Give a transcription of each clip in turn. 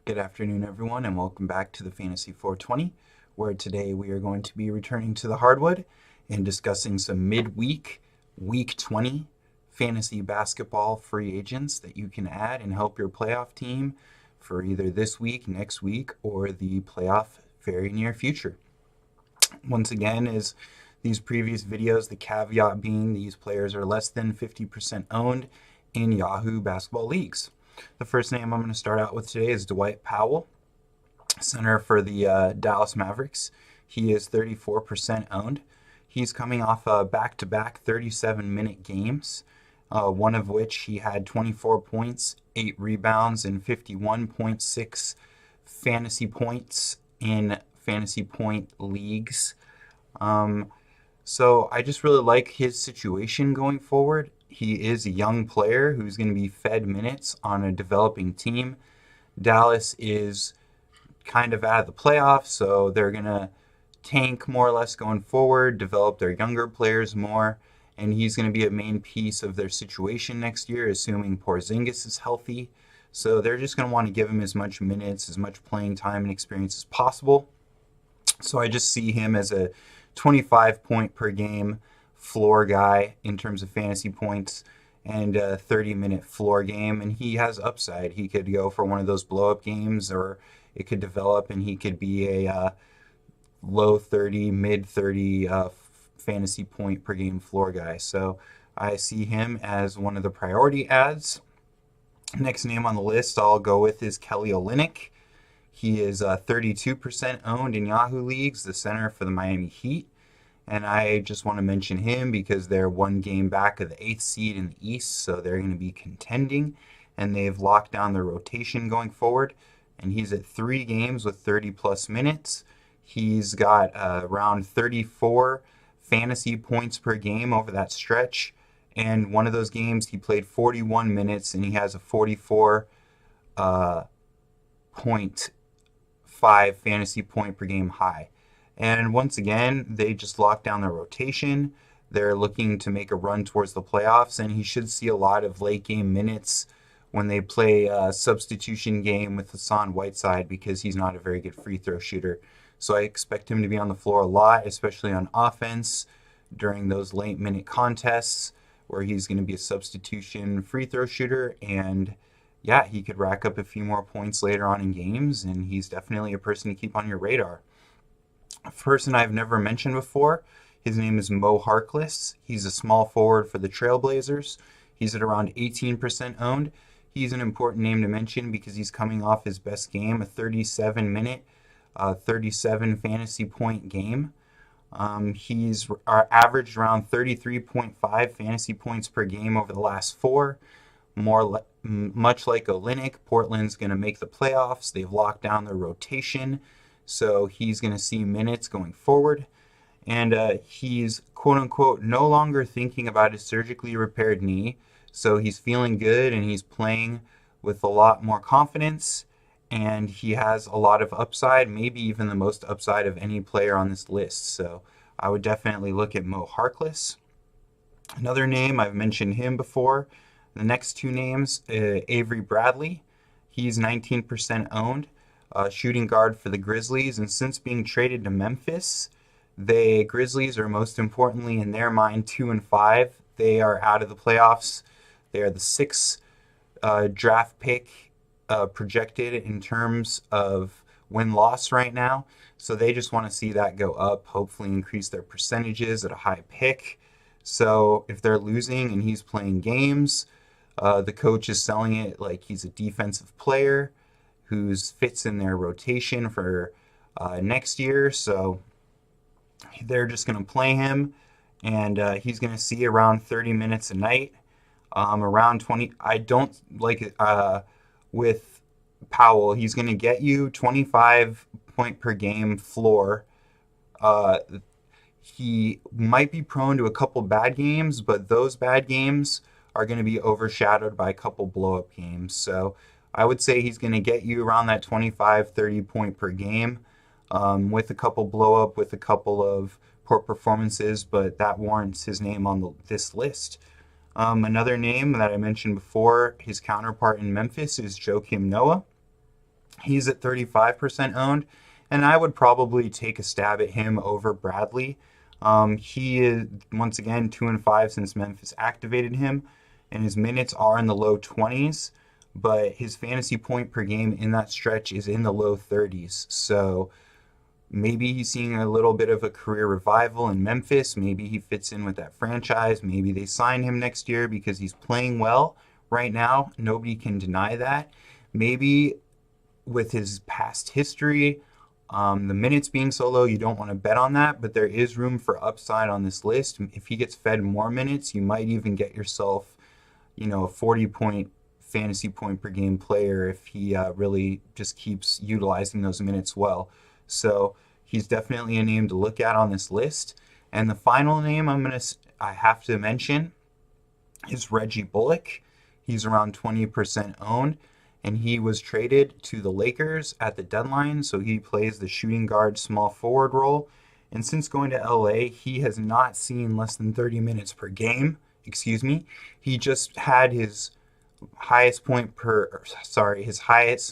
Good afternoon, everyone, and welcome back to the Fantasy 420, where today we are going to be returning to the hardwood and discussing some midweek, week 20 fantasy basketball free agents that you can add and help your playoff team for either this week, next week, or the playoff very near future. Once again, as these previous videos, the caveat being these players are less than 50% owned in Yahoo basketball leagues. The first name I'm going to start out with today is Dwight Powell, center for the Dallas Mavericks. He is 34% owned. He's coming off back-to-back 37-minute games, one of which he had 24 points, 8 rebounds, and 51.6 fantasy points in fantasy point leagues. So I just really like his situation going forward. He is a young player who's going to be fed minutes on a developing team. Dallas is kind of out of the playoffs, so they're going to tank more or less going forward, develop their younger players more, and he's going to be a main piece of their situation next year, assuming Porzingis is healthy. So they're just going to want to give him as much minutes, as much playing time and experience as possible. So I just see him as a 25 point per game floor guy in terms of fantasy points and a 30-minute floor game, and he has upside. He could go for one of those blow-up games, or it could develop and he could be a low 30, mid 30 fantasy point per game floor guy. So I see him as one of the priority ads. Next name on the list I'll go with is Kelly Olynyk. He is 32% owned in Yahoo leagues, the center for the Miami Heat. And I just want to mention him because they're one game back of the 8th seed in the East, so they're going to be contending, and they've locked down their rotation going forward. And he's at 3 games with 30-plus minutes. He's got around 34 fantasy points per game over that stretch. And one of those games, he played 41 minutes, and he has a 44.5 fantasy point per game high. And once again, they just locked down their rotation. They're looking to make a run towards the playoffs, and he should see a lot of late game minutes when they play a substitution game with Hassan Whiteside because he's not a very good free throw shooter. So I expect him to be on the floor a lot, especially on offense during those late minute contests where he's going to be a substitution free throw shooter. And yeah, he could rack up a few more points later on in games, and he's definitely a person to keep on your radar. A person I've never mentioned before, his name is Mo Harkless. He's a small forward for the Trailblazers. He's at around 18% owned. He's an important name to mention because he's coming off his best game, a 37-minute, 37 fantasy point game. He's averaged around 33.5 fantasy points per game over the last 4. Much like Olynyk, Portland's going to make the playoffs. They've locked down their rotation. So he's going to see minutes going forward. And he's, quote-unquote, no longer thinking about his surgically repaired knee. So he's feeling good, and he's playing with a lot more confidence. And he has a lot of upside, maybe even the most upside of any player on this list. So I would definitely look at Mo Harkless. Another name, I've mentioned him before. The next 2 names, Avery Bradley. He's 19% owned. Shooting guard for the Grizzlies, and since being traded to Memphis, the Grizzlies are most importantly in their mind 2-5. They are out of the playoffs. They are the 6th draft pick projected in terms of win-loss right now. So they just want to see that go up, hopefully increase their percentages at a high pick. So if they're losing and he's playing games, the coach is selling it like he's a defensive player who fits in their rotation for next year. So they're just going to play him, and he's going to see around 30 minutes a night, around 20. I don't like it with Powell. He's going to get you 25 point per game floor. He might be prone to a couple bad games, but those bad games are going to be overshadowed by a couple blow-up games. So I would say he's going to get you around that 25, 30 point per game with a couple blow up, with a couple of poor performances, but that warrants his name on this list. Another name that I mentioned before, his counterpart in Memphis, is Joakim Noah. He's at 35% owned, and I would probably take a stab at him over Bradley. He is, once again, 2-5 since Memphis activated him, and his minutes are in the low 20s, but his fantasy point per game in that stretch is in the low 30s. So maybe he's seeing a little bit of a career revival in Memphis. Maybe he fits in with that franchise. Maybe they sign him next year because he's playing well right now. Nobody can deny that. Maybe with his past history, the minutes being so low, you don't want to bet on that, but there is room for upside on this list. If he gets fed more minutes, you might even get yourself, a 40-point fantasy point per game player if he really just keeps utilizing those minutes well. So he's definitely a name to look at on this list. And the final name I have to mention is Reggie Bullock. He's around 20% owned, and he was traded to the Lakers at the deadline, so he plays the shooting guard small forward role. And since going to LA, he has not seen less than 30 minutes per game. He just had his highest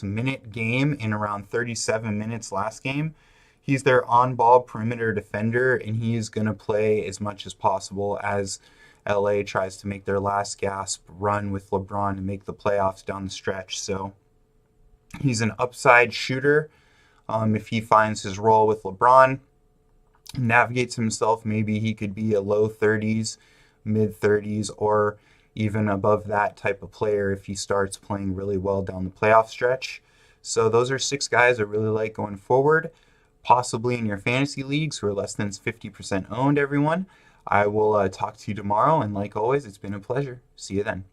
minute game in around 37 minutes last game. He's their on-ball perimeter defender, and he's going to play as much as possible as LA tries to make their last gasp run with LeBron to make the playoffs down the stretch. So he's an upside shooter. If he finds his role with LeBron, navigates himself, maybe he could be a low 30s, mid 30s, or even above that type of player if he starts playing really well down the playoff stretch. So those are 6 guys I really like going forward, possibly in your fantasy leagues who are less than 50% owned, everyone. I will talk to you tomorrow, and like always, it's been a pleasure. See you then.